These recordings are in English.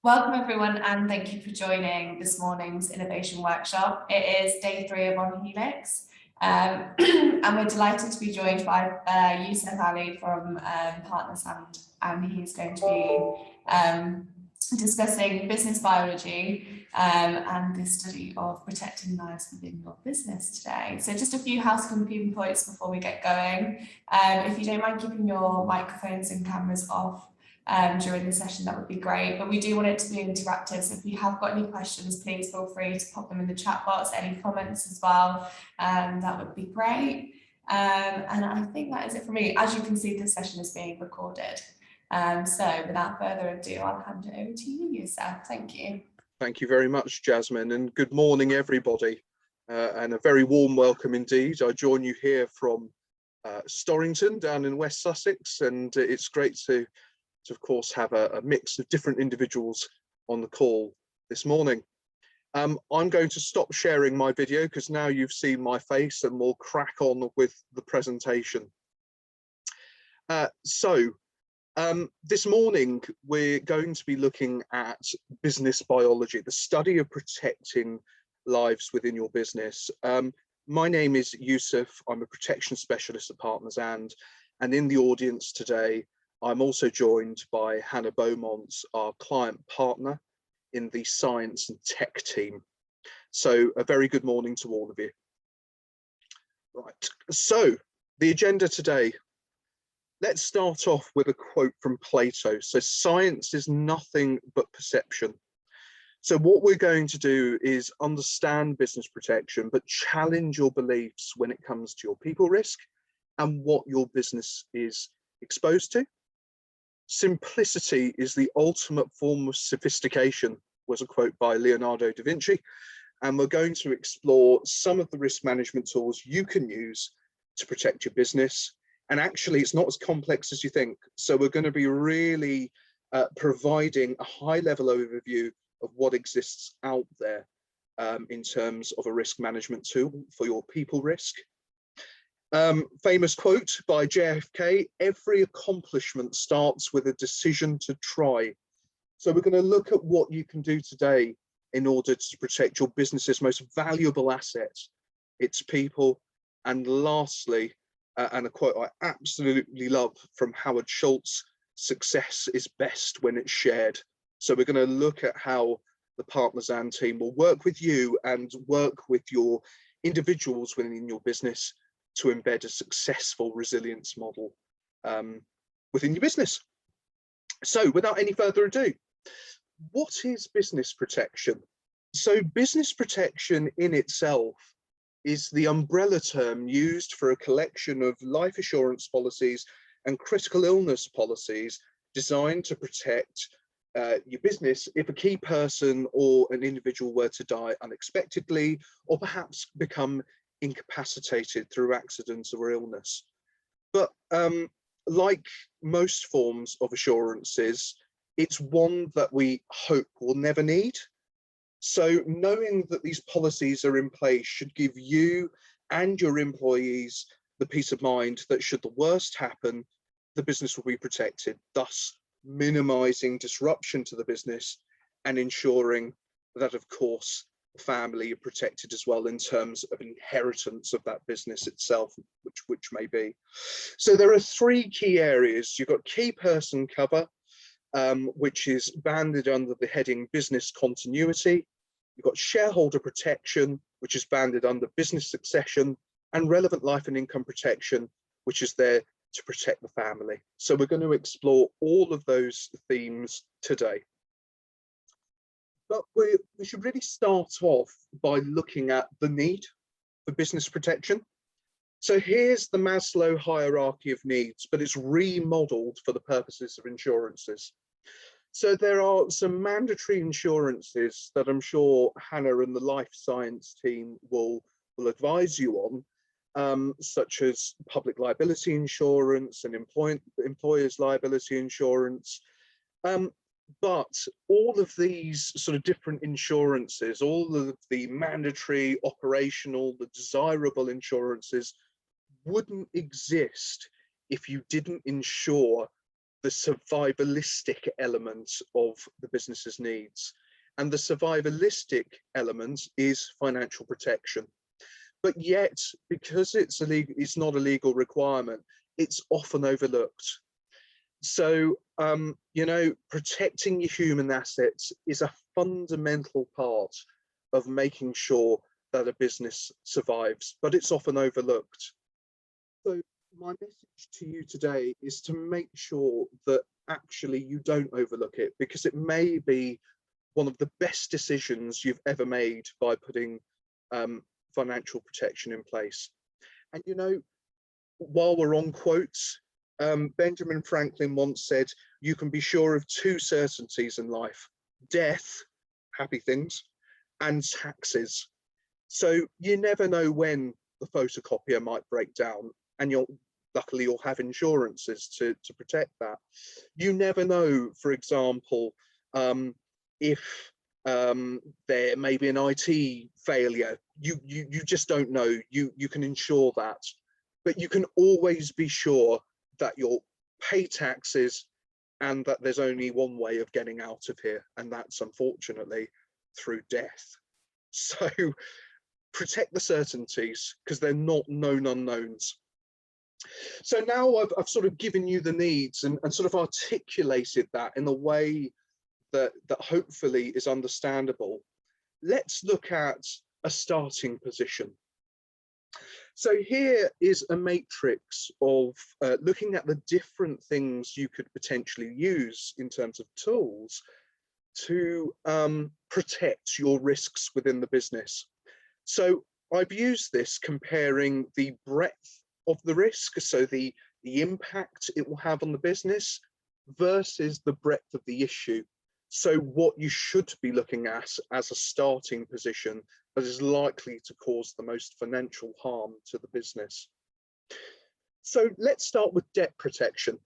Welcome everyone, and thank you for joining this morning's innovation workshop. It is day 3 of On Helix, and we're delighted to be joined by Yusuf Ali from Partners, and he's going to be discussing business biology and the study of protecting lives within your business today. So just a few housekeeping points before we get going. If you don't mind keeping your microphones and cameras off during the session, that would be great, but we do want it to be interactive, so if you have got any questions, please feel free to pop them in the chat box, any comments as well, that would be great. And I think that is it for me. As you can see, this session is being recorded, so without further ado, I'll hand it over to you, Yusuf. Thank you. Thank you very much, Jasmine, and good morning everybody, and a very warm welcome indeed. I join you here from Storrington down in West Sussex, and it's great to of course have a mix of different individuals on the call this morning. I'm going to stop sharing my video because now you've seen my face, and we'll crack on with the presentation. This morning we're going to be looking at business biology, the study of protecting lives within your business. My name is Yusuf. I'm a protection specialist at Partners, and in the audience today I'm also joined by Hannah Beaumont, our client partner in the science and tech team. So a very good morning to all of you. Right, so the agenda today. Let's start off with a quote from Plato. So science is nothing but perception. So what we're going to do is understand business protection, but challenge your beliefs when it comes to your people risk and what your business is exposed to. Simplicity is the ultimate form of sophistication, was a quote by Leonardo da Vinci. And we're going to explore some of the risk management tools you can use to protect your business. And actually, it's not as complex as you think. So we're going to be really providing a high-level overview of what exists out there in terms of a risk management tool for your people risk. Famous quote by JFK, every accomplishment starts with a decision to try. So we're going to look at what you can do today in order to protect your business's most valuable asset, its people. And lastly, and a quote I absolutely love from Howard Schultz, success is best when it's shared. So we're going to look at how the Partners and team will work with you and work with your individuals within your business to embed a successful resilience model within your business. So without any further ado, what is business protection? So business protection in itself is the umbrella term used for a collection of life assurance policies and critical illness policies designed to protect your business if a key person or an individual were to die unexpectedly, or perhaps become incapacitated through accident or illness. But like most forms of assurances, it's one that we hope we'll never need. So knowing that these policies are in place should give you and your employees the peace of mind that should the worst happen, the business will be protected, thus minimizing disruption to the business and ensuring that, of course, family are protected as well in terms of inheritance of that business itself, which may be. So there are 3 key areas. You've got key person cover, which is banded under the heading business continuity. You've got shareholder protection, which is banded under business succession, and relevant life and income protection, which is there to protect the family. So we're going to explore all of those themes today. But we should really start off by looking at the need for business protection. So here's the Maslow hierarchy of needs, but it's remodeled for the purposes of insurances. So there are some mandatory insurances that I'm sure Hannah and the life science team will advise you on, such as public liability insurance and employer's liability insurance. But all of these sort of different insurances, all of the mandatory, operational, the desirable insurances wouldn't exist if you didn't insure the survivalistic element of the business's needs. And the survivalistic element is financial protection. But yet, because it's not a legal requirement, it's often overlooked. So, you know, protecting your human assets is a fundamental part of making sure that a business survives, but it's often overlooked. So my message to you today is to make sure that actually you don't overlook it, because it may be one of the best decisions you've ever made by putting financial protection in place. And, you know, while we're on quotes, Benjamin Franklin once said, you can be sure of two certainties in life: death, happy things, and taxes. So you never know when the photocopier might break down, and luckily you'll have insurances to protect that. You never know, for example, if there may be an IT failure. You just don't know. You can insure that, but you can always be sure that you'll pay taxes and that there's only one way of getting out of here, and that's unfortunately through death. So protect the certainties, because they're not known unknowns. So now I've sort of given you the needs and sort of articulated that in a way that hopefully is understandable. Let's look at a starting position. So here is a matrix of looking at the different things you could potentially use in terms of tools to protect your risks within the business. So I've used this comparing the breadth of the risk, so the impact it will have on the business, versus the breadth of the issue. So what you should be looking at as a starting position that is likely to cause the most financial harm to the business. So let's start with debt protection.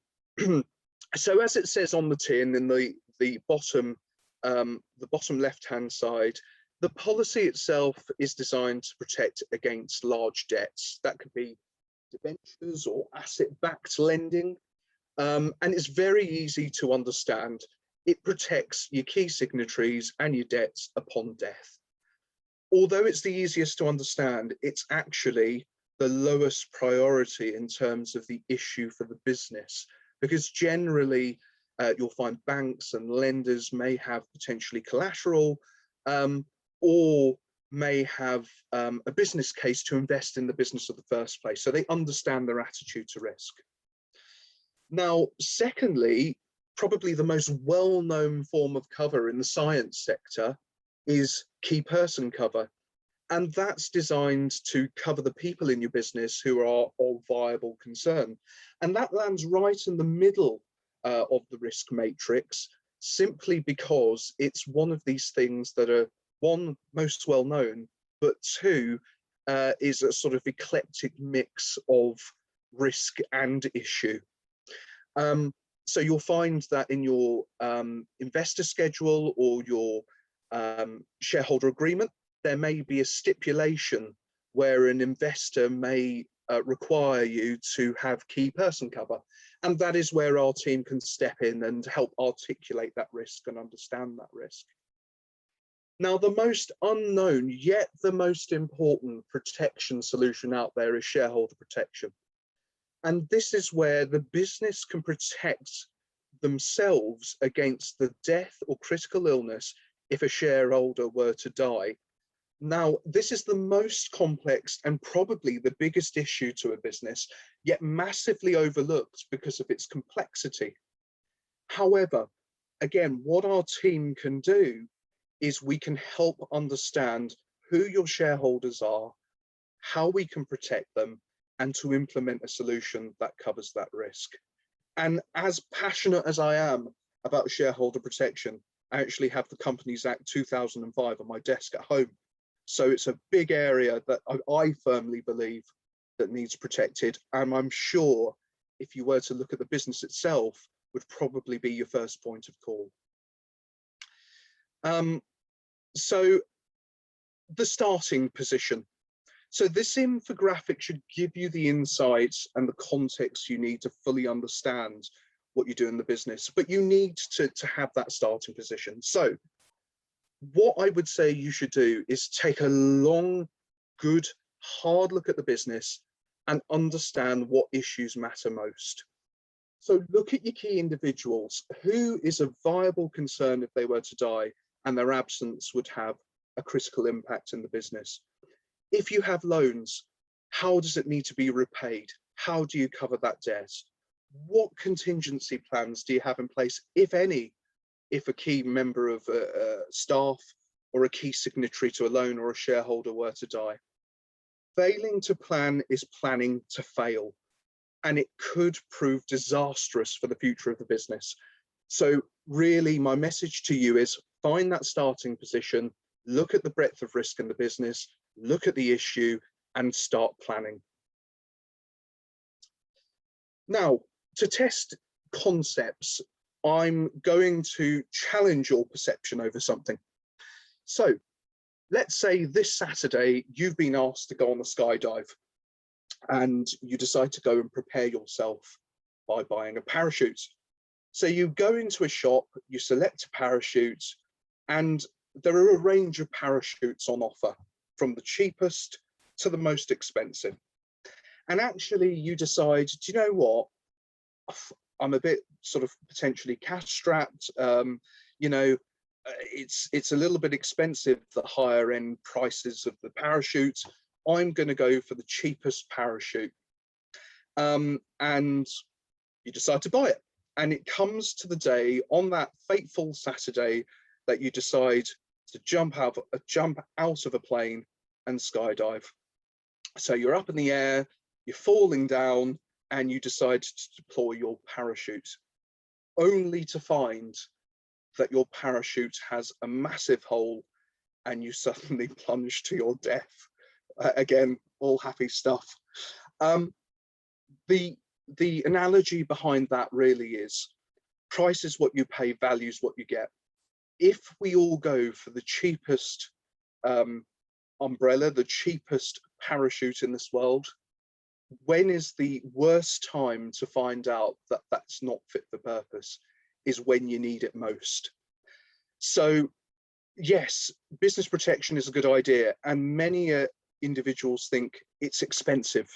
So as it says on the tin in the bottom left-hand side, the policy itself is designed to protect against large debts. That could be debentures or asset-backed lending, and it's very easy to understand. It protects your key signatories and your debts upon death. Although it's the easiest to understand, it's actually the lowest priority in terms of the issue for the business, because generally you'll find banks and lenders may have potentially collateral or may have a business case to invest in the business in the first place. So they understand their attitude to risk. Now, secondly, probably the most well-known form of cover in the science sector is key person cover. And that's designed to cover the people in your business who are of viable concern. And that lands right in the middle of the risk matrix, simply because it's one of these things that are, one, most well known, but two, is a sort of eclectic mix of risk and issue. So you'll find that in your investor schedule or your shareholder agreement, there may be a stipulation where an investor may require you to have key person cover. And that is where our team can step in and help articulate that risk and understand that risk. Now, the most unknown, yet the most important protection solution out there is shareholder protection. And this is where the business can protect themselves against the death or critical illness if a shareholder were to die. Now, this is the most complex and probably the biggest issue to a business, yet massively overlooked because of its complexity. However, again, what our team can do is we can help understand who your shareholders are, how we can protect them, and to implement a solution that covers that risk. And as passionate as I am about shareholder protection, I actually have the Companies Act 2005 on my desk at home. So it's a big area that I firmly believe that needs protected. And I'm sure if you were to look at the business itself, would probably be your first point of call. So the starting position. So this infographic should give you the insights and the context you need to fully understand what you do in the business, but you need to have that starting position. So what I would say you should do is take a long, good, hard look at the business and understand what issues matter most. So look at your key individuals. Who is a viable concern if they were to die, and their absence would have a critical impact in the business? If you have loans, how does it need to be repaid? How do you cover that debt? What contingency plans do you have in place, if any, if a key member of staff or a key signatory to a loan or a shareholder were to die? Failing to plan is planning to fail, and it could prove disastrous for the future of the business. So really, my message to you is find that starting position, look at the breadth of risk in the business, look at the issue, and start planning. Now, to test concepts, I'm going to challenge your perception over something. So let's say this Saturday, you've been asked to go on a skydive, and you decide to go and prepare yourself by buying a parachute. So you go into a shop, you select a parachute, and there are a range of parachutes on offer, from the cheapest to the most expensive. And actually you decide, do you know what? I'm a bit sort of potentially cash strapped. You know, it's a little bit expensive, the higher end prices of the parachutes. I'm going to go for the cheapest parachute. And you decide to buy it. And it comes to the day on that fateful Saturday that you decide to jump out of a plane and skydive. So you're up in the air, you're falling down, and you decide to deploy your parachute, only to find that your parachute has a massive hole and you suddenly plunge to your death. Again, all happy stuff. The analogy behind that really is price is what you pay, value is what you get. If we all go for the cheapest umbrella, the cheapest parachute in this world, when is the worst time to find out that that's not fit for purpose? Is when you need it most. So yes, business protection is a good idea, and many individuals think it's expensive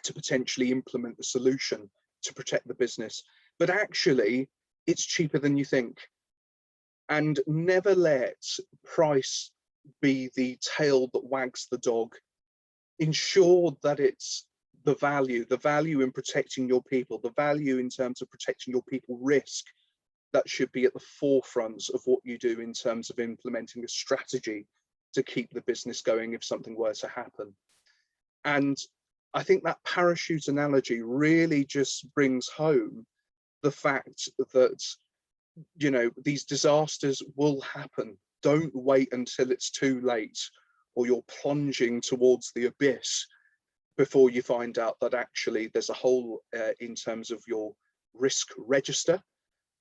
to potentially implement the solution to protect the business, but actually it's cheaper than you think. And never let price be the tail that wags the dog. Ensure that it's the value in protecting your people, the value in terms of protecting your people risk, that should be at the forefront of what you do in terms of implementing a strategy to keep the business going if something were to happen. And I think that parachute analogy really just brings home the fact that, you know, these disasters will happen. Don't wait until it's too late or you're plunging towards the abyss before you find out that actually there's a hole in terms of your risk register,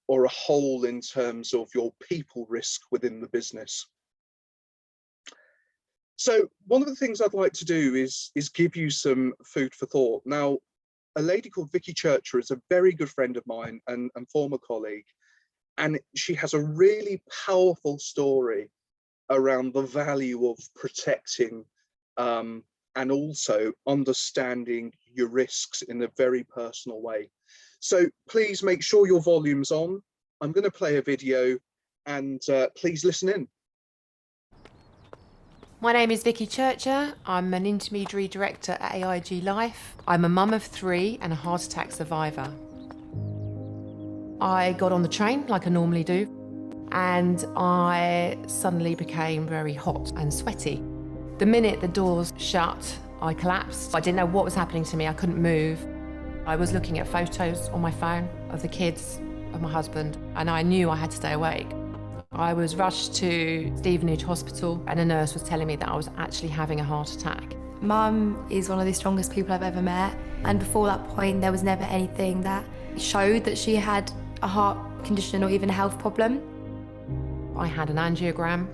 or a hole in terms of your people risk within the business. So one of the things I'd like to do is give you some food for thought. Now, a lady called Vicki Churchill is a very good friend of mine and former colleague, and she has a really powerful story around the value of protecting and also understanding your risks in a very personal way. So please make sure your volume's on. I'm going to play a video, and please listen in. My name is Vicki Churchill. I'm an intermediary director at AIG Life. I'm a mum of 3 and a heart attack survivor. I got on the train like I normally do, and I suddenly became very hot and sweaty. The minute the doors shut, I collapsed. I didn't know what was happening to me. I couldn't move. I was looking at photos on my phone of the kids, of my husband, and I knew I had to stay awake. I was rushed to Stevenage Hospital, and a nurse was telling me that I was actually having a heart attack. Mum is one of the strongest people I've ever met, and before that point there was never anything that showed that she had a heart condition or even a health problem. I had an angiogram.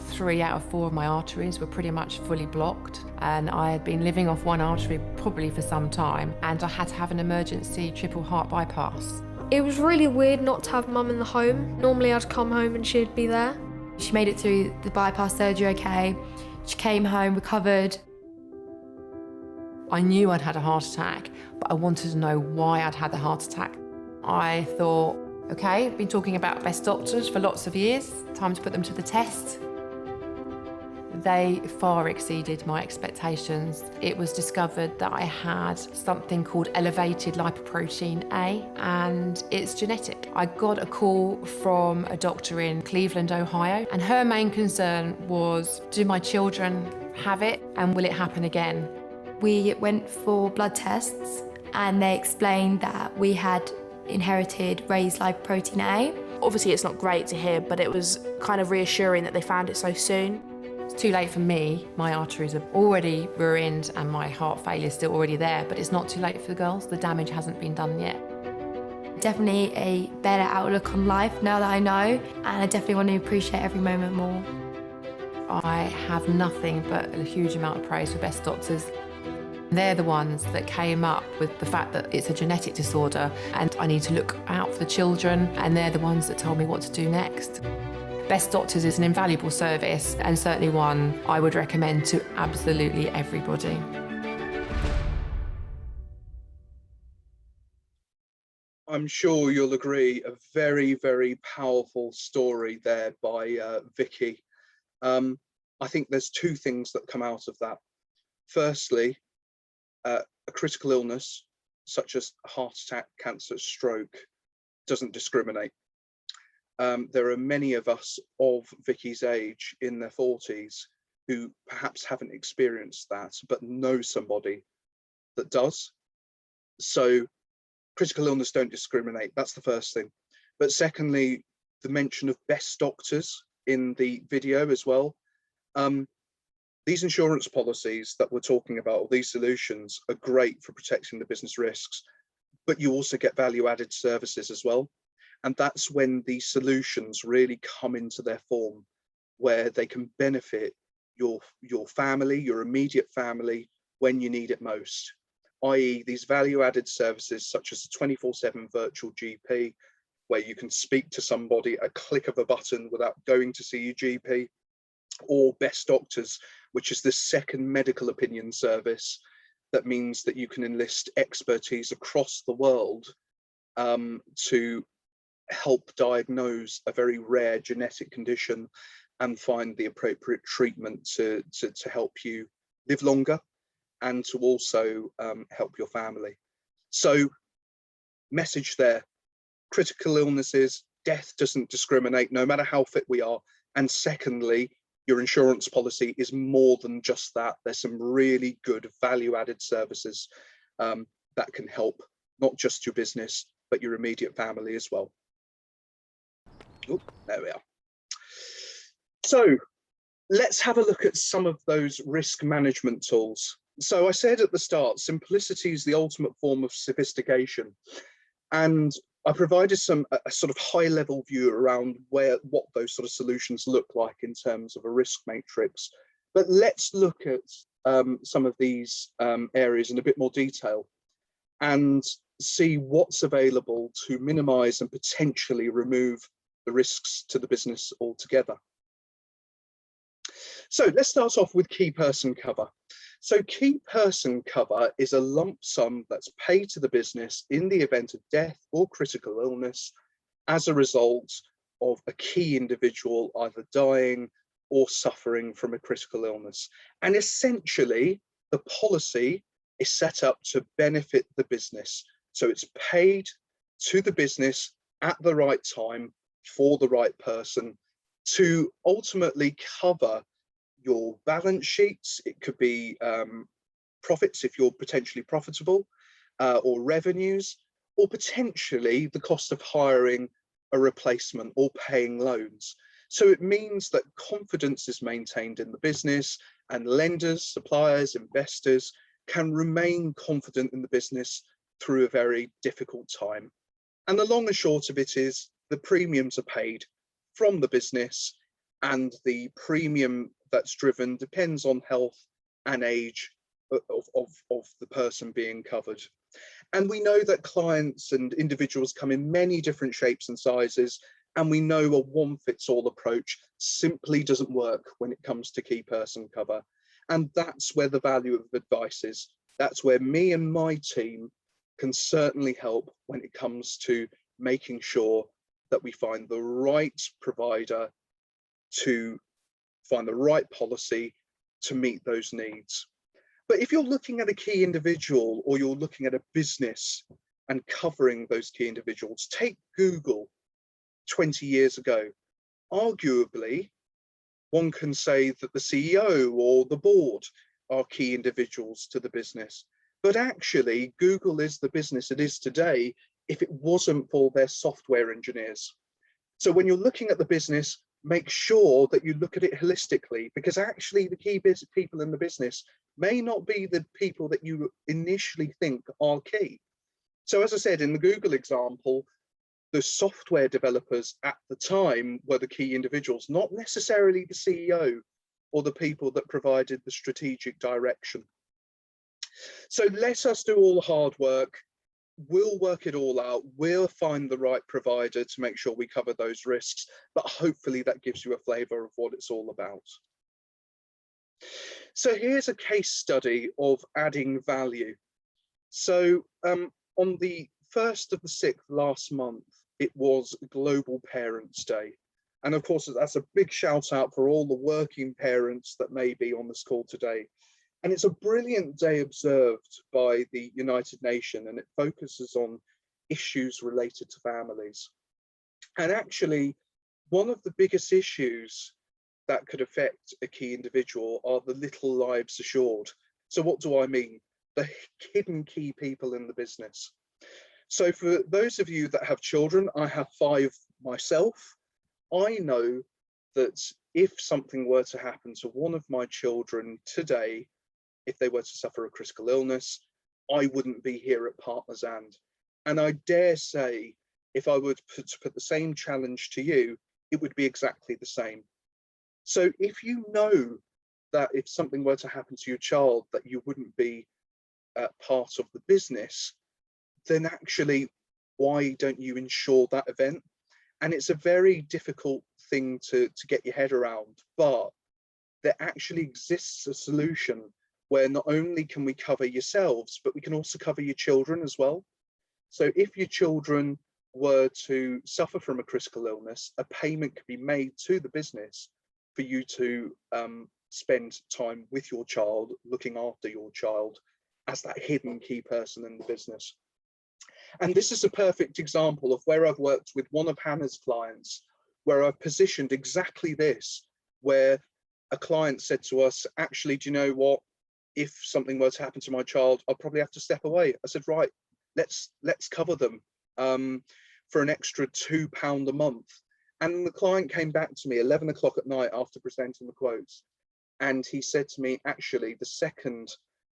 3 out of 4 of my arteries were pretty much fully blocked, and I had been living off one artery probably for some time, and I had to have an emergency triple heart bypass. It was really weird not to have mum in the home. Normally I'd come home and she'd be there. She made it through the bypass surgery okay. She came home, recovered. I knew I'd had a heart attack, but I wanted to know why I'd had the heart attack. I thought, okay, I've been talking about best doctors for lots of years, time to put them to the test. They far exceeded my expectations. It was discovered that I had something called elevated lipoprotein A, and it's genetic. I got a call from a doctor in Cleveland, Ohio, and her main concern was, do my children have it and will it happen again? We went for blood tests and they explained that we had inherited raised lipoprotein A. Obviously it's not great to hear, but it was kind of reassuring that they found it so soon. It's too late for me. My arteries are already ruined and my heart failure is still already there, but it's not too late for the girls. The damage hasn't been done yet. Definitely a better outlook on life now that I know, and I definitely want to appreciate every moment more. I have nothing but a huge amount of praise for Best Doctors. They're the ones that came up with the fact that it's a genetic disorder and I need to look out for the children, and they're the ones that told me what to do next. Best Doctors is an invaluable service and certainly one I would recommend to absolutely everybody. I'm sure you'll agree, a very, very powerful story there by Vicki. I think there's two things that come out of that. Firstly, a critical illness such as heart attack, cancer, stroke doesn't discriminate. There are many of us of Vicki's age in their 40s who perhaps haven't experienced that, but know somebody that does. So critical illness don't discriminate. That's the first thing. But secondly, the mention of Best Doctors in the video as well. These insurance policies that we're talking about, or these solutions, are great for protecting the business risks, but you also get value added services as well. And that's when these solutions really come into their form, where they can benefit your family, your immediate family, when you need it most, i.e. these value added services such as a 24/7 virtual GP, where you can speak to somebody at a click of a button without going to see your GP, or Best Doctors, which is the second medical opinion service that means that you can enlist expertise across the world to help diagnose a very rare genetic condition and find the appropriate treatment to help you live longer and to also help your family. So, message there, critical illnesses, death doesn't discriminate no matter how fit we are. And secondly, your insurance policy is more than just that. There's some really good value added services that can help not just your business, but your immediate family as well. Oh, there we are. So let's have a look at some of those risk management tools. So I said at the start, simplicity is the ultimate form of sophistication. And I provided a sort of high level view around what those sort of solutions look like in terms of a risk matrix. But let's look at some of these areas in a bit more detail and see what's available to minimize and potentially remove the risks to the business altogether. So let's start off with key person cover. So key person cover is a lump sum that's paid to the business in the event of death or critical illness as a result of a key individual either dying or suffering from a critical illness. And essentially, the policy is set up to benefit the business. So it's paid to the business at the right time for the right person to ultimately cover your balance sheets. It could be profits if you're potentially profitable, or revenues, or potentially the cost of hiring a replacement or paying loans. So it means that confidence is maintained in the business and lenders, suppliers, investors can remain confident in the business through a very difficult time. And the long and short of it is the premiums are paid from the business, and the premium that's driven depends on health and age of the person being covered. And we know that clients and individuals come in many different shapes and sizes, and we know a one-fits-all approach simply doesn't work when it comes to key person cover. And that's where the value of advice is. That's where me and my team can certainly help when it comes to making sure that we find the right provider, to find the right policy to meet those needs. But if you're looking at a key individual, or you're looking at a business and covering those key individuals, take Google 20 years ago. Arguably, one can say that the CEO or the board are key individuals to the business. But actually, Google is the business it is today if it wasn't for their software engineers. So when you're looking at the business, make sure that you look at it holistically, because actually the key people in the business may not be the people that you initially think are key. So as I said, in the Google example, the software developers at the time were the key individuals, not necessarily the CEO or the people that provided the strategic direction. So let us do all the hard work. We'll work it all out. We'll find the right provider to make sure we cover those risks, but hopefully that gives you a flavour of what it's all about. So here's a case study of adding value. So on the 1st of the 6th last month, it was Global Parents' Day. And of course, that's a big shout out for all the working parents that may be on this call today. And it's a brilliant day observed by the United Nations, and it focuses on issues related to families. And actually, one of the biggest issues that could affect a key individual are the little lives assured. So what do I mean? The hidden key people in the business. So for those of you that have children, I have 5 myself. I know that if something were to happen to one of my children today, if they were to suffer a critical illness, I wouldn't be here at Partners and I dare say, if I were to put the same challenge to you, it would be exactly the same. So if you know that if something were to happen to your child, that you wouldn't be part of the business, then actually, why don't you insure that event? And it's a very difficult thing to get your head around, but there actually exists a solution where not only can we cover yourselves, but we can also cover your children as well. So if your children were to suffer from a critical illness, a payment could be made to the business for you to spend time with your child, looking after your child as that hidden key person in the business. And this is a perfect example of where I've worked with one of Hannah's clients, where I've positioned exactly this, where a client said to us, actually, do you know what? If something were to happen to my child, I'll probably have to step away. I said, right, let's cover them for an extra £2 a month. And the client came back to me 11 o'clock at night after presenting the quotes. And he said to me, actually, the second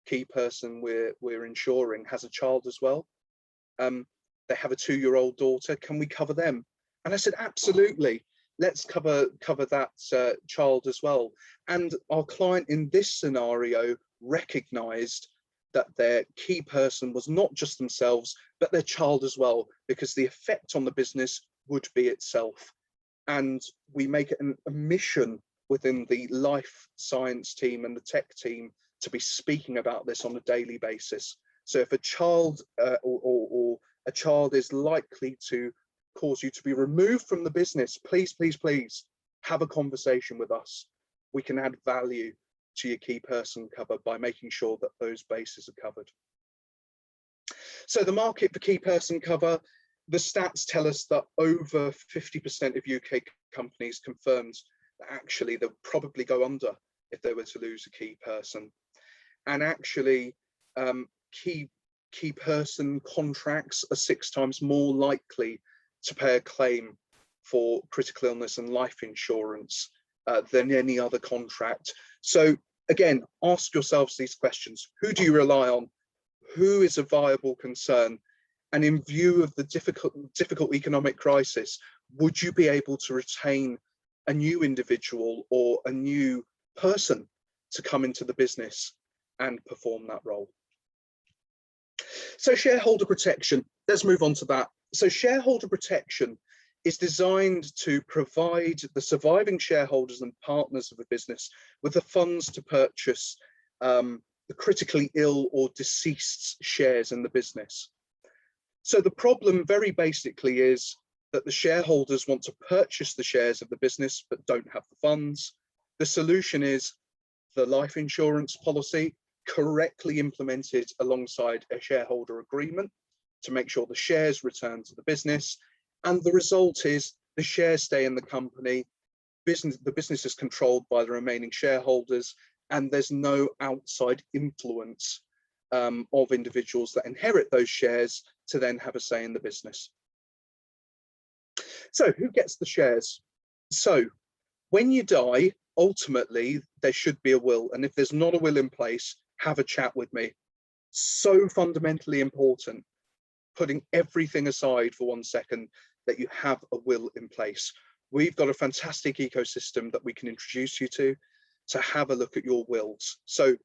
key person we're insuring has a child as well. They have a 2-year-old daughter. Can we cover them? And I said, absolutely. Let's cover that child as well. And our client in this scenario recognized that their key person was not just themselves, but their child as well, because the effect on the business would be itself. And we make it a mission within the life science team and the tech team to be speaking about this on a daily basis. So if a child or a child is likely to cause you to be removed from the business, please, please, please have a conversation with us. We can add value to your key person cover by making sure that those bases are covered. So the market for key person cover, the stats tell us that over 50% of UK companies confirmed that actually they'll probably go under if they were to lose a key person. And actually key person contracts are 6 times more likely to pay a claim for critical illness and life insurance than any other contract. So again, ask yourselves these questions. Who do you rely on? Who is a viable concern? And in view of the difficult economic crisis, would you be able to retain a new individual or a new person to come into the business and perform that role? So shareholder protection, let's move on to that. So shareholder protection is designed to provide the surviving shareholders and partners of a business with the funds to purchase the critically ill or deceased shares in the business. So the problem very basically is that the shareholders want to purchase the shares of the business but don't have the funds. The solution is the life insurance policy correctly implemented alongside a shareholder agreement to make sure the shares return to the business. And the result is the shares stay in the company, the business is controlled by the remaining shareholders, and there's no outside influence of individuals that inherit those shares to then have a say in the business. So who gets the shares? So when you die, ultimately, there should be a will. And if there's not a will in place, have a chat with me. So fundamentally important, putting everything aside for 1 second, that you have a will in place. We've got a fantastic ecosystem that we can introduce you to have a look at your wills. So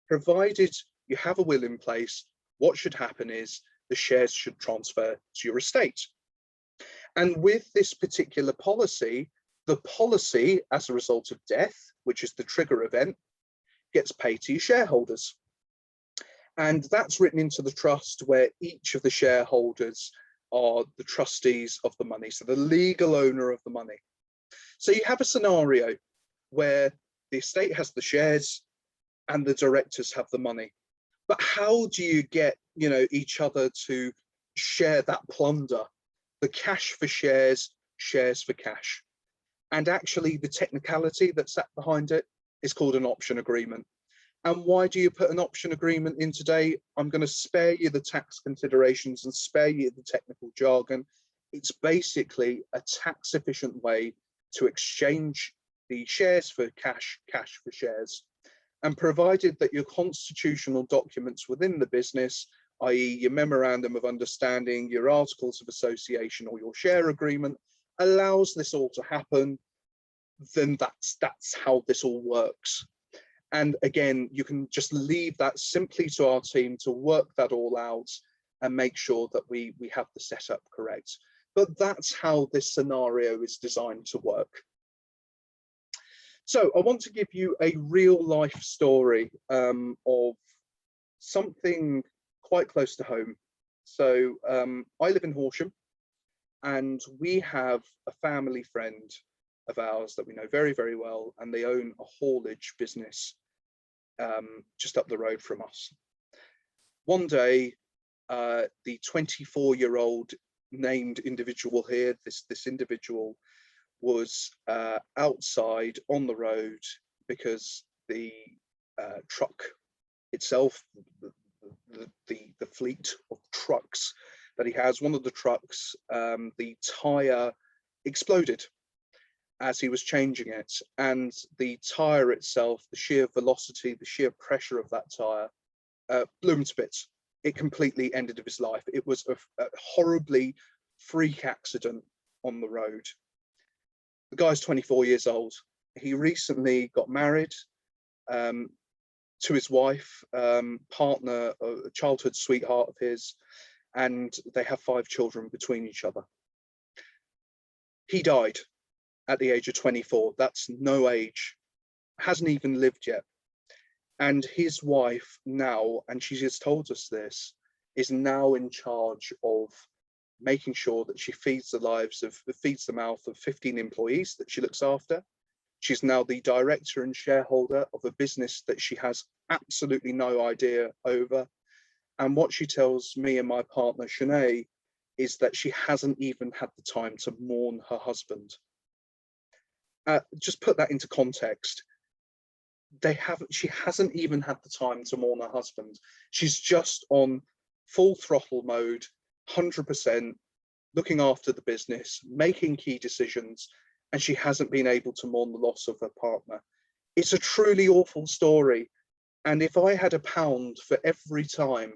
provided you have a will in place, what should happen is the shares should transfer to your estate. And with this particular policy, the policy, as a result of death, which is the trigger event, gets paid to your shareholders. And that's written into the trust where each of the shareholders are the trustees of the money, so the legal owner of the money. So you have a scenario where the estate has the shares and the directors have the money. But how do you get, each other to share that plunder? The cash for shares, shares for cash. And actually the technicality that's sat behind it is called an option agreement. And why do you put an option agreement in today? I'm going to spare you the tax considerations and spare you the technical jargon. It's basically a tax efficient way to exchange the shares for cash, cash for shares. And provided that your constitutional documents within the business, i.e. your memorandum of understanding, your articles of association or your share agreement allows this all to happen, then that's how this all works. And again, you can just leave that simply to our team to work that all out and make sure that we have the setup correct. But that's how this scenario is designed to work. So I want to give you a real life story of something quite close to home. So I live in Horsham, and we have a family friend of ours that we know very, very well, and they own a haulage business just up the road from us. One day, the 24-year-old named individual here, this individual was outside on the road because the truck itself, the fleet of trucks that he has, one of the trucks, the tire exploded as he was changing it, and the tire itself, the sheer velocity, the sheer pressure of that tire blew him to bits. It completely ended his life. It was a horribly freak accident on the road. The guy's 24 years old. He recently got married to his wife, partner, a childhood sweetheart of his, and they have 5 children between each other. He died at the age of 24. That's no age, hasn't even lived yet. And his wife now, and she just told us this, is now in charge of making sure that she feeds the mouth of 15 employees that she looks after. She's now the director and shareholder of a business that she has absolutely no idea over. And what she tells me and my partner, Shanae, is that she hasn't even had the time to mourn her husband. Just put that into context. She hasn't even had the time to mourn her husband. She's just on full throttle mode, 100%, looking after the business, making key decisions, and she hasn't been able to mourn the loss of her partner. It's a truly awful story. And if I had £1 for every time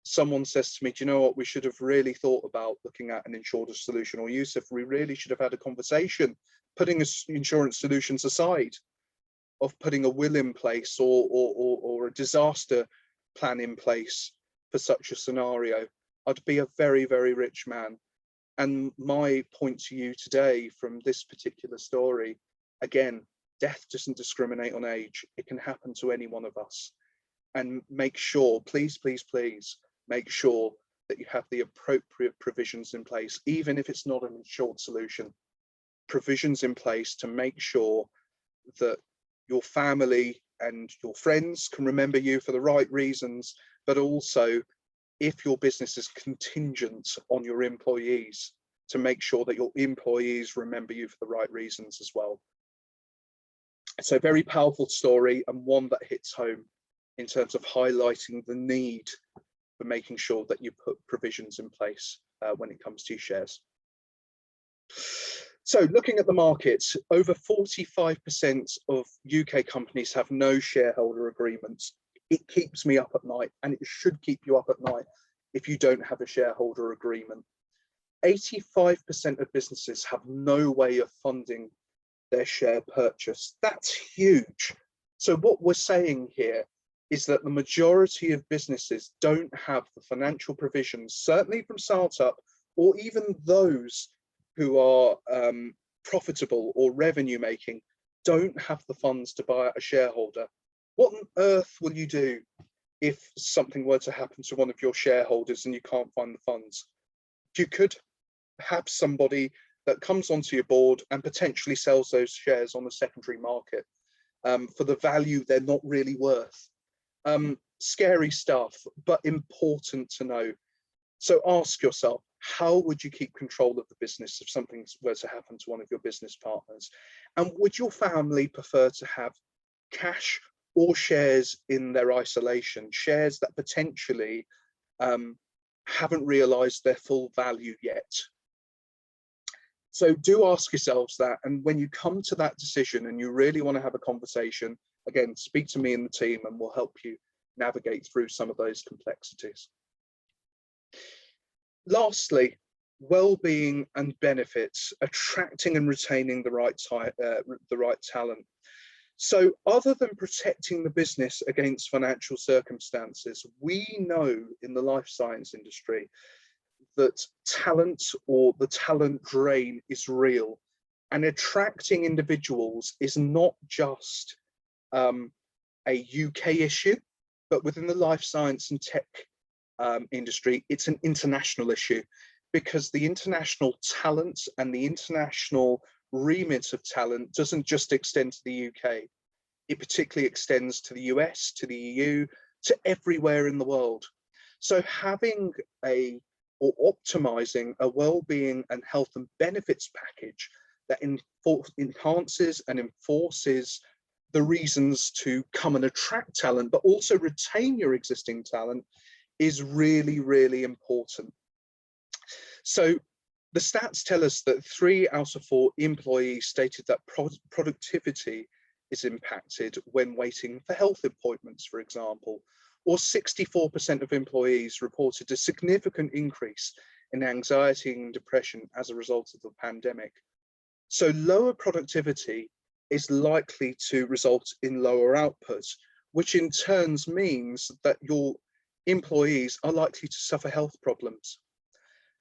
someone says to me, do you know what, we should have really thought about looking at an insured solution, or Yusuf, we really should have had a conversation, putting insurance solutions aside, of putting a will in place or a disaster plan in place for such a scenario, I'd be a very, very rich man. And my point to you today from this particular story, again, death doesn't discriminate on age. It can happen to any one of us. And make sure, please, please, please, make sure that you have the appropriate provisions in place, even if it's not an insured solution. Provisions in place to make sure that your family and your friends can remember you for the right reasons, but also if your business is contingent on your employees, to make sure that your employees remember you for the right reasons as well. It's a very powerful story, and one that hits home in terms of highlighting the need for making sure that you put provisions in place when it comes to shares. So looking at the market, over 45% of UK companies have no shareholder agreements. It keeps me up at night, and it should keep you up at night if you don't have a shareholder agreement. 85% of businesses have no way of funding their share purchase. That's huge. So what we're saying here is that the majority of businesses don't have the financial provisions, certainly from startup, or even those who are profitable or revenue making, don't have the funds to buy out a shareholder. What on earth will you do if something were to happen to one of your shareholders and you can't find the funds? You could have somebody that comes onto your board and potentially sells those shares on the secondary market for the value they're not really worth. Scary stuff, but important to know. So ask yourself, how would you keep control of the business if something were to happen to one of your business partners? And would your family prefer to have cash or shares in their isolation, shares that potentially haven't realized their full value yet? So do ask yourselves that, and when you come to that decision and you really want to have a conversation, again, speak to me and the team and we'll help you navigate through some of those complexities. Lastly, well-being and benefits, attracting and retaining the right talent. So other than protecting the business against financial circumstances, we know in the life science industry that talent or the talent drain is real, and attracting individuals is not just a UK issue, but within the life science and tech industry, it's an international issue, because the international talent and the international remit of talent doesn't just extend to the UK. It particularly extends to the US, to the EU, to everywhere in the world. So having or optimizing a well-being and health and benefits package that enhances and enforces the reasons to come and attract talent, but also retain your existing talent, is really, really important. So the stats tell us that 3 out of 4 employees stated that productivity is impacted when waiting for health appointments, for example, or 64% of employees reported a significant increase in anxiety and depression as a result of the pandemic. So lower productivity is likely to result in lower output, which in turn means that your employees are likely to suffer health problems.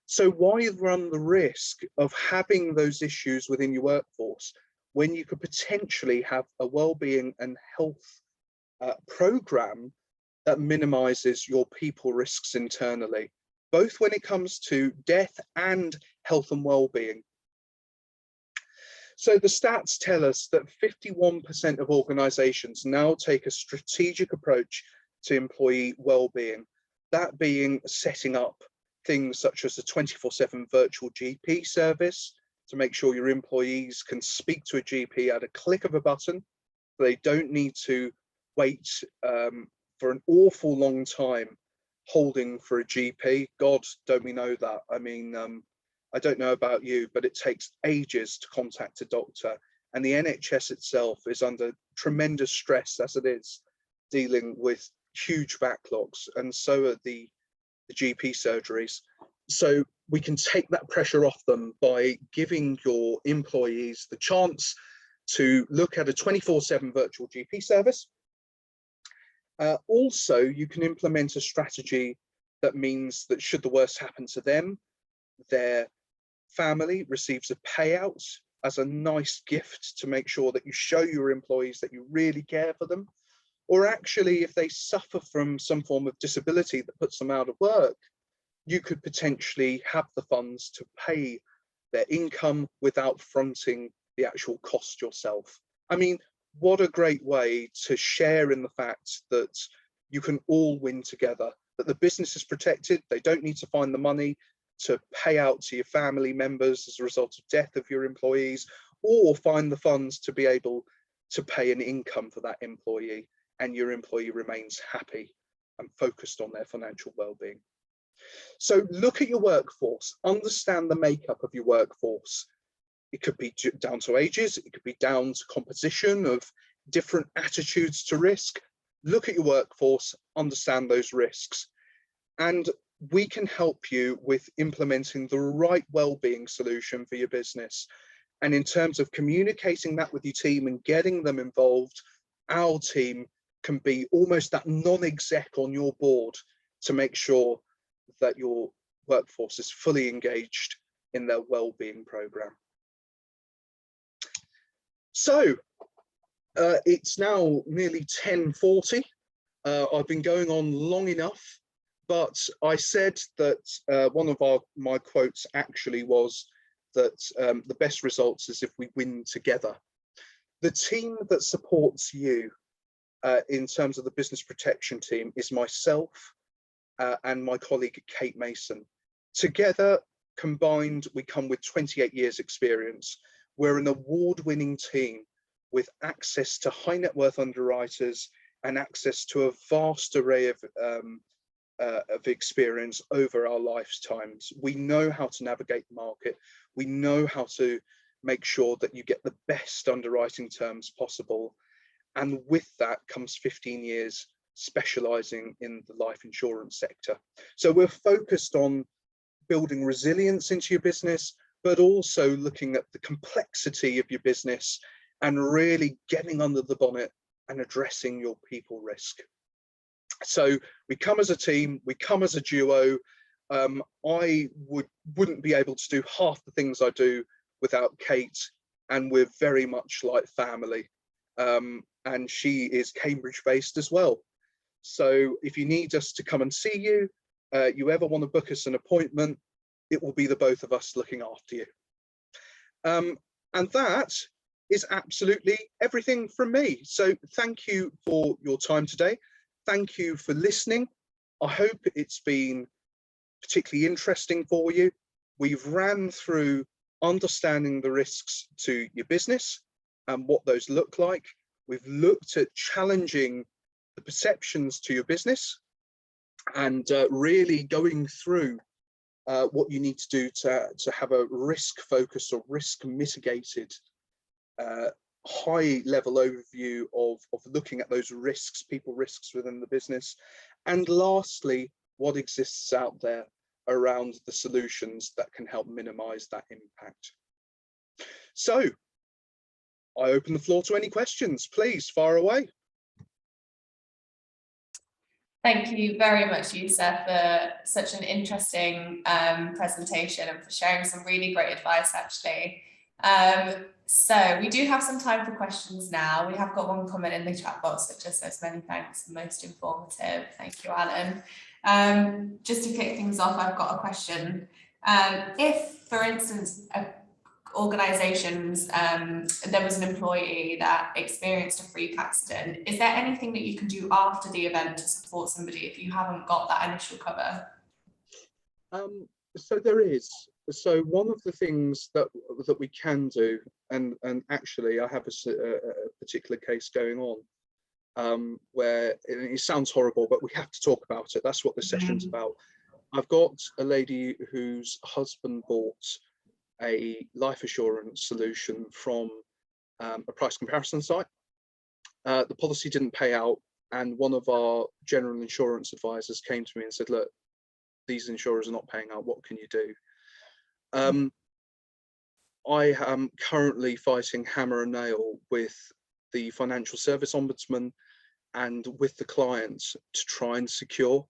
So why run the risk of having those issues within your workforce when you could potentially have a well-being and health program that minimizes your people risks internally, both when it comes to death and health and well-being? So the stats tell us that 51% of organizations now take a strategic approach to employee well-being, that being setting up things such as a 24/7 virtual GP service to make sure your employees can speak to a GP at a click of a button. They don't need to wait for an awful long time holding for a GP. God, don't we know that? I mean, I don't know about you, but it takes ages to contact a doctor, and the NHS itself is under tremendous stress as it is, dealing with huge backlogs, and so are the GP surgeries. So we can take that pressure off them by giving your employees the chance to look at a 24/7 virtual GP service. Also, you can implement a strategy That means that should the worst happen to them, their family receives a payout as a nice gift to make sure that you show your employees that you really care for them. Or actually, if they suffer from some form of disability that puts them out of work, you could potentially have the funds to pay their income without fronting the actual cost yourself. I mean, what a great way to share in the fact that you can all win together, that the business is protected, they don't need to find the money to pay out to your family members as a result of death of your employees, or find the funds to be able to pay an income for that employee, and your employee remains happy and focused on their financial well-being. So look at your workforce, understand the makeup of your workforce. It could be down to ages, it could be down to composition of different attitudes to risk. Look at your workforce, understand those risks, and we can help you with implementing the right well-being solution for your business. And in terms of communicating that with your team and getting them involved, our team can be almost that non-exec on your board to make sure that your workforce is fully engaged in their well-being program. So it's now nearly 10:40. I've been going on long enough, but I said that one of my quotes actually was that the best results is if we win together. The team that supports you in terms of the business protection team is myself and my colleague Kate Mason. Together, combined, we come with 28 years experience. We're an award-winning team with access to high net worth underwriters and access to a vast array of experience over our lifetimes. We know how to navigate the market. We know how to make sure that you get the best underwriting terms possible. And with that comes 15 years specializing in the life insurance sector. So we're focused on building resilience into your business, but also looking at the complexity of your business and really getting under the bonnet and addressing your people risk. So we come as a team, we come as a duo. I wouldn't be able to do half the things I do without Kate, and we're very much like family. And she is Cambridge based as well. So if you need us to come and see you, you ever want to book us an appointment, it will be the both of us looking after you. And that is absolutely everything from me. So thank you for your time today. Thank you for listening. I hope it's been particularly interesting for you. We've ran through understanding the risks to your business and what those look like. We've looked at challenging the perceptions to your business and really going through what you need to do to have a risk focused or risk mitigated high level overview of looking at those risks, people risks within the business. And lastly, what exists out there around the solutions that can help minimize that impact. So I open the floor to any questions. Please fire away. Thank you very much, Yusa, for such an interesting presentation and for sharing some really great advice, actually. So we do have some time for questions now. We have got one comment in the chat box that just says many thanks, most informative. Thank you, Alan. Just to kick things off, I've got a question. If, for instance, organisations, there was an employee that experienced a freak accident, is there anything that you can do after the event to support somebody if you haven't got that initial cover? So there is. So one of the things that we can do, and actually I have a particular case going on where it sounds horrible, but we have to talk about it. That's what this session's about. I've got a lady whose husband bought a life assurance solution from a price comparison site. The policy didn't pay out, and one of our general insurance advisors came to me and said, look, these insurers are not paying out, what can you do? I am currently fighting hammer and nail with the Financial Service Ombudsman and with the clients to try and secure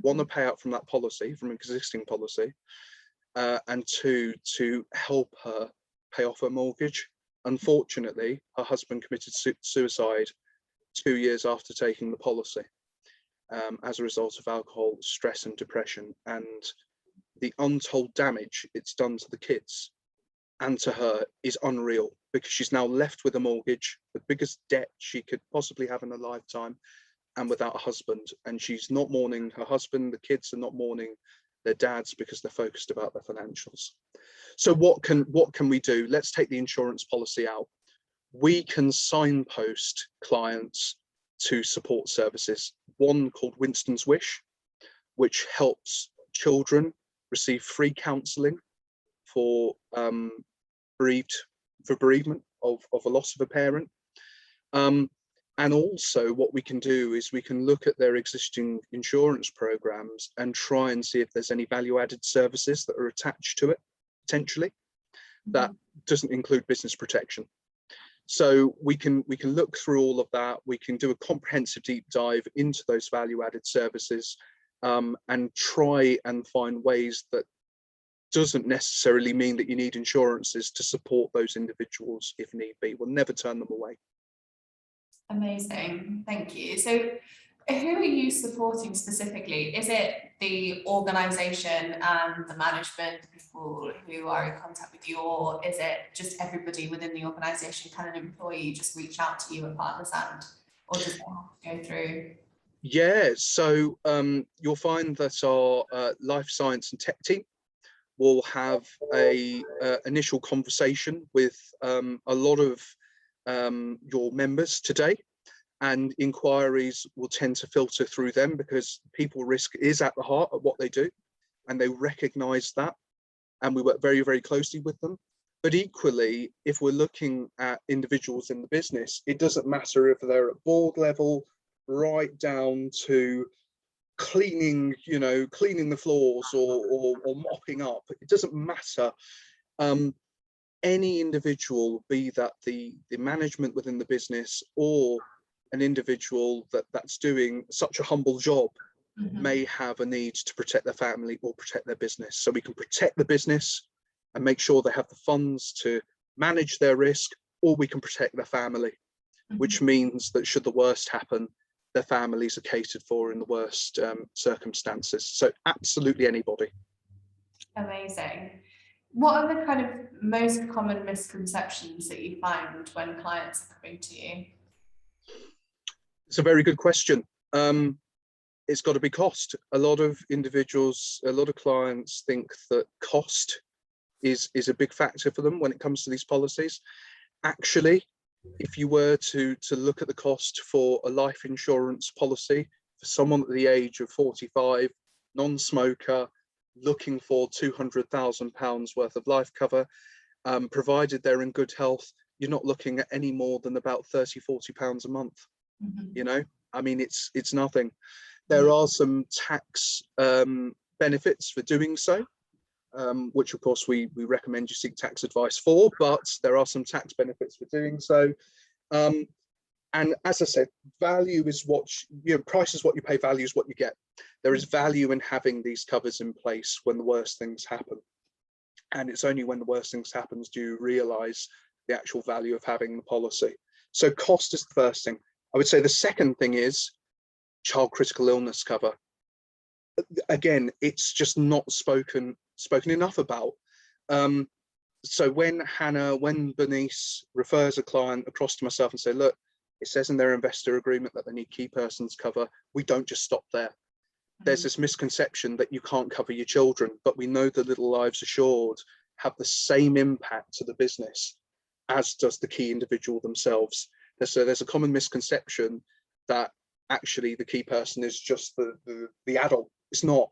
One, to pay out from that policy, from existing policy, and two, to help her pay off her mortgage. Unfortunately, her husband committed suicide 2 years after taking the policy, as a result of alcohol, stress and depression, and the untold damage it's done to the kids and to her is unreal, because she's now left with a mortgage, the biggest debt she could possibly have in a lifetime, and without a husband. And she's not mourning her husband, the kids are not mourning their dads, because they're focused about their financials. So what can we do? Let's take the insurance policy out. We can signpost clients to support services. One called Winston's Wish, which helps children receive free counselling for bereavement of a loss of a parent. And also what we can do is we can look at their existing insurance programs and try and see if there's any value-added services that are attached to it, potentially. That doesn't include business protection. So we can look through all of that. We can do a comprehensive deep dive into those value-added services, and try and find ways that doesn't necessarily mean that you need insurances to support those individuals if need be. We'll never turn them away. Amazing, thank you. So who are you supporting specifically? Is it the organisation and the management, people who are in contact with you, or is it just everybody within the organisation? Can an employee just reach out to you at Partners And, or does it have to go through? Yeah, so you'll find that our life science and tech team will have a initial conversation with a lot of your members today, and inquiries will tend to filter through them, because people risk is at the heart of what they do, and they recognize that, and we work very, very closely with them. But equally, if we're looking at individuals in the business, it doesn't matter if they're at board level right down to cleaning the floors or mopping up. It doesn't matter. Any individual, be that the management within the business or an individual that's doing such a humble job, may have a need to protect their family or protect their business. So we can protect the business and make sure they have the funds to manage their risk, or we can protect their family, which means that should the worst happen, their families are catered for in the worst circumstances. So absolutely anybody. Amazing. What are the kind of most common misconceptions that you find when clients are coming to you? It's a very good question. It's got to be cost. A lot of individuals, a lot of clients think that cost is a big factor for them when it comes to these policies. Actually, if you were to look at the cost for a life insurance policy for someone at the age of 45, non-smoker, looking for £200,000 worth of life cover, provided they're in good health, you're not looking at any more than about £30–40 a month. You know, I mean, it's nothing. There are some tax benefits for doing so, which of course we recommend you seek tax advice for, but there are some tax benefits for doing so. And as I said, value is what price is what you pay, value is what you get. There is value in having these covers in place when the worst things happen. And it's only when the worst things happen do you realise the actual value of having the policy. So cost is the first thing. I would say the second thing is child critical illness cover. Again, it's just not spoken enough about. So when Bernice refers a client across to myself and say, look, it says in their investor agreement that they need key persons cover, we don't just stop there. There's this misconception that you can't cover your children, but we know the Little Lives Assured have the same impact to the business as does the key individual themselves. So there's a common misconception that actually the key person is just the adult. It's not.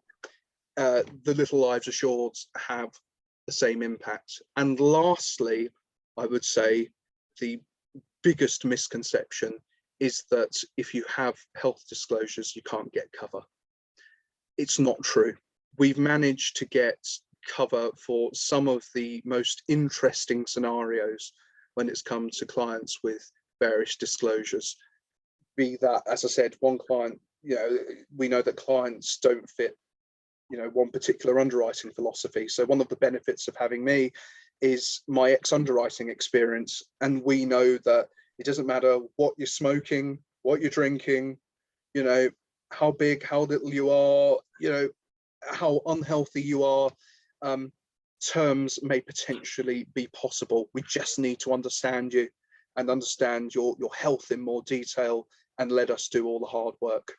The Little Lives Assured have the same impact. And lastly, I would say the biggest misconception is that if you have health disclosures, you can't get cover. It's not true. We've managed to get cover for some of the most interesting scenarios when it's come to clients with various disclosures. Be that, as I said, one client we know that clients don't fit, one particular underwriting philosophy. So one of the benefits of having me is my ex-underwriting experience. And we know that it doesn't matter what you're smoking, what you're drinking, how big, how little you are, how unhealthy you are. Terms may potentially be possible. We just need to understand you and understand your health in more detail and let us do all the hard work.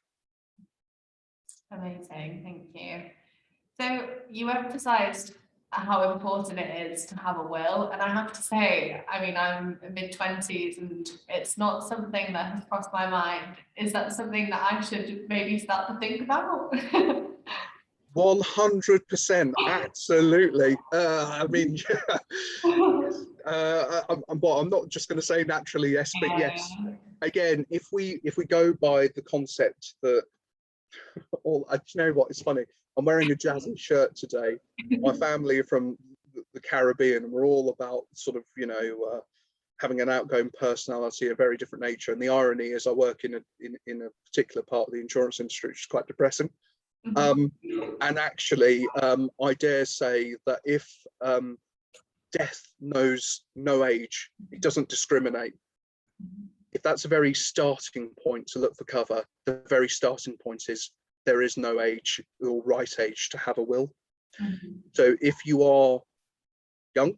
Amazing, thank you. So you emphasised how important it is to have a will, and I have to say, I mean, I'm mid-20s and it's not something that has crossed my mind. Is that something that I should maybe start to think about? 100%, absolutely. I mean, I'm not just going to say naturally yes, but yes. Again, if we go by the concept that, you know what, it's funny. I'm wearing a jazzy shirt today. My family are from the Caribbean, and we're all about sort of, having an outgoing personality, a very different nature. And the irony is, I work in a particular part of the insurance industry, which is quite depressing. And actually, I dare say that if death knows no age, it doesn't discriminate. If that's a very starting point to look for cover, the very starting point is there is no age or right age to have a will. So if you are young,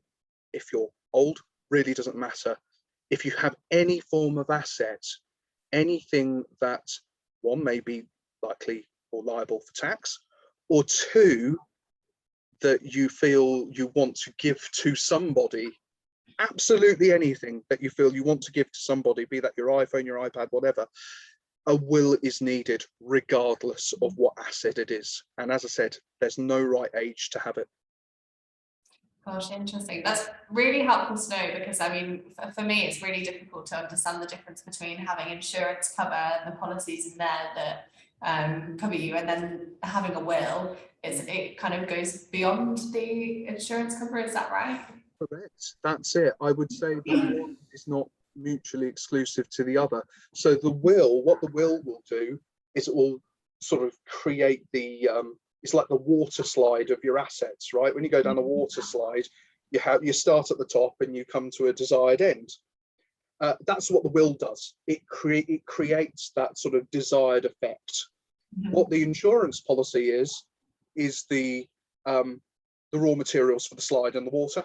if you're old, really doesn't matter. If you have any form of asset, anything that, one, may be likely or liable for tax, or two, that you feel you want to give to somebody, absolutely anything that you feel you want to give to somebody, be that your iPhone, your iPad, whatever, a will is needed regardless of what asset it is. And as I said, there's no right age to have it. Gosh, interesting. That's really helpful to know, because I mean, for me, it's really difficult to understand the difference between having insurance cover and the policies in there that cover you, and then having a will. It kind of goes beyond the insurance cover. Is that right? Correct. That's it. I would say that one is not mutually exclusive to the other. So the will, what the will do is it will sort of create the it's like the water slide of your assets, right? When you go down a water slide, you start at the top and you come to a desired end. That's what the will does. It creates that sort of desired effect. What the insurance policy is the raw materials for the slide and the water.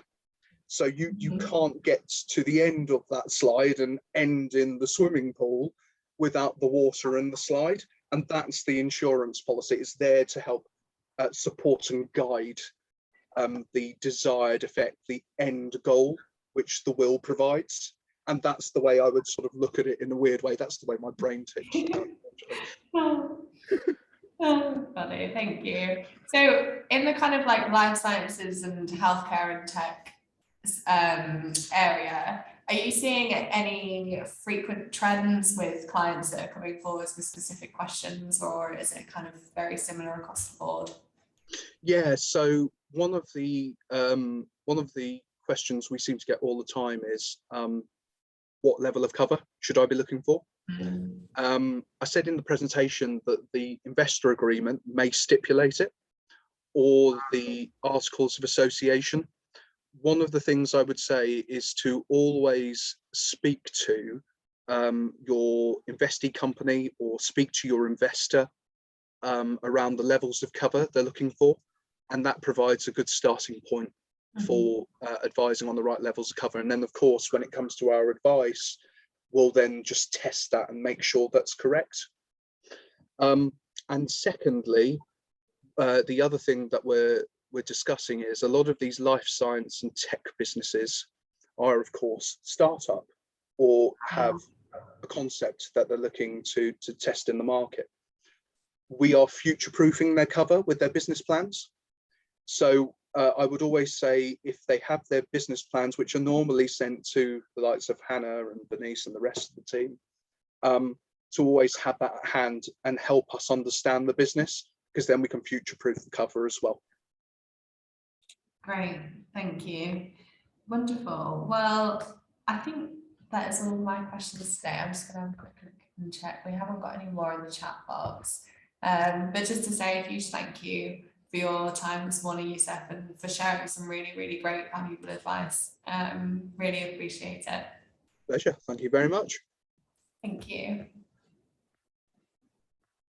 So you can't get to the end of that slide and end in the swimming pool without the water and the slide. And that's the insurance policy. It's there to help support and guide the desired effect, the end goal, which the will provides. And that's the way I would sort of look at it in a weird way. That's the way my brain ticks. Funny, thank you. So in the kind of like life sciences and healthcare and tech area, are you seeing any frequent trends with clients that are coming forward with specific questions, or is it kind of very similar across the board? Yeah, so one of the questions we seem to get all the time is what level of cover should I be looking for? I said in the presentation that the investor agreement may stipulate it, or the articles of association. One of the things I would say is to always speak to your investee company or speak to your investor around the levels of cover they're looking for, and that provides a good starting point for advising on the right levels of cover. And then, of course, when it comes to our advice, we'll then just test that and make sure that's correct. And secondly, the other thing that we're discussing is a lot of these life science and tech businesses are, of course, startup or have a concept that they're looking to test in the market. We are future-proofing their cover with their business plans. So I would always say, if they have their business plans, which are normally sent to the likes of Hannah and Bernice and the rest of the team, to always have that at hand and help us understand the business, because then we can future-proof the cover as well. Great, thank you. Wonderful. Well, I think that is all my questions today. I'm just going to have a quick look and check. We haven't got any more in the chat box. But just to say a huge thank you for your time this morning, Yusuf, and for sharing some really, really great, valuable advice. Really appreciate it. Pleasure. Thank you very much. Thank you.